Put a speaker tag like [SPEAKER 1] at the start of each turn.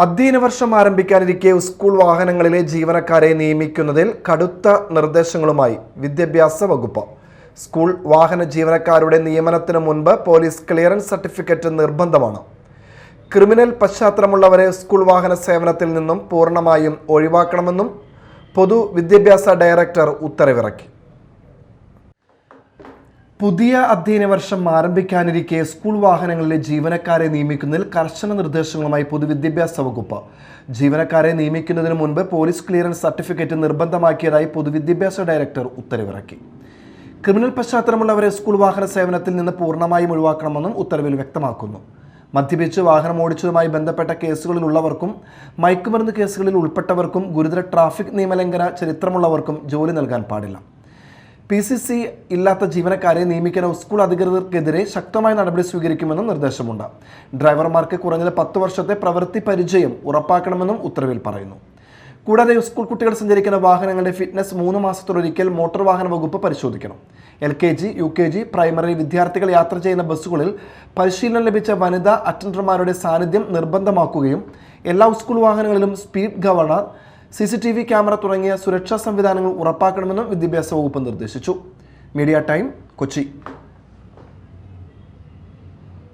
[SPEAKER 1] അധ്യയന വർഷം ആരംഭിക്കാനിരിക്കെ സ്കൂൾ വാഹനങ്ങളിലെ ജീവനക്കാരെ നിയമിക്കുന്നതിൽ കടുത്ത നിർദ്ദേശങ്ങളുമായി വിദ്യാഭ്യാസ വകുപ്പ്. സ്കൂൾ വാഹന ജീവനക്കാരുടെ നിയമനത്തിന് മുൻപ് പോലീസ് ക്ലിയറൻസ് സർട്ടിഫിക്കറ്റ് നിർബന്ധമാണ്. ക്രിമിനൽ പശ്ചാത്തലമുള്ളവരെ സ്കൂൾ വാഹന സേവനത്തിൽ നിന്നും പൂർണ്ണമായും ഒഴിവാക്കണമെന്നും പൊതുവിദ്യാഭ്യാസ ഡയറക്ടർ ഉത്തരവിറക്കി. പുതിയ അധ്യയന വർഷം ആരംഭിക്കാനിരിക്കെ സ്കൂൾ വാഹനങ്ങളിലെ ജീവനക്കാരെ നിയമിക്കുന്നതിൽ കർശന നിർദ്ദേശങ്ങളുമായി പൊതുവിദ്യാഭ്യാസ വകുപ്പ്. ജീവനക്കാരെ നിയമിക്കുന്നതിന് മുൻപ് പോലീസ് ക്ലിയറൻസ് സർട്ടിഫിക്കറ്റ് നിർബന്ധമാക്കിയതായി പൊതുവിദ്യാഭ്യാസ ഡയറക്ടർ ഉത്തരവിറക്കി. ക്രിമിനൽ പശ്ചാത്തലമുള്ളവരെ സ്കൂൾ വാഹന സേവനത്തിൽ നിന്ന് പൂർണ്ണമായും ഒഴിവാക്കണമെന്നും ഉത്തരവിൽ വ്യക്തമാക്കുന്നു. മദ്യപിച്ച് വാഹനം ഓടിച്ചതുമായി ബന്ധപ്പെട്ട കേസുകളിലുള്ളവർക്കും മയക്കുമരുന്ന് കേസുകളിൽ ഉൾപ്പെട്ടവർക്കും ഗുരുതര ട്രാഫിക് നിയമലംഘന ചരിത്രമുള്ളവർക്കും ജോലി നൽകാൻ പാടില്ല. PCC ഇല്ലാത്ത ജീവനക്കാരെ നിയമിക്കുന്ന സ്കൂൾ അധികൃതർക്കെതിരെ ശക്തമായ നടപടി സ്വീകരിക്കുമെന്നും നിർദ്ദേശമുണ്ട്. ഡ്രൈവർമാർക്ക് കുറഞ്ഞത് 10 വർഷത്തെ പ്രവൃത്തി പരിചയം ഉറപ്പാക്കണമെന്നും ഉത്തരവിൽ പറയുന്നു. കൂടാതെ സ്കൂൾ കുട്ടികൾ സഞ്ചരിക്കുന്ന വാഹനങ്ങളുടെ ഫിറ്റ്നസ് 3 മാസത്തിലൊരിക്കൽ മോട്ടോർ വാഹന വകുപ്പ് പരിശോധിക്കണം. LKG, UKG, പ്രൈമറി വിദ്യാർത്ഥികൾ യാത്ര ചെയ്യുന്ന ബസ്സുകളിൽ പരിശീലനം ലഭിച്ച വനിതാ അറ്റൻഡർമാരുടെ സാന്നിധ്യം നിർബന്ധമാക്കുകയും എല്ലാ സ്കൂൾ വാഹനങ്ങളിലും സ്പീഡ് ഗവർണർ, CCTV ക്യാമറ തുടങ്ങിയ സുരക്ഷാ സംവിധാനങ്ങൾ ഉറപ്പാക്കണമെന്നും വിദ്യാഭ്യാസ വകുപ്പ് നിർദ്ദേശിച്ചു. Media time, Kochi.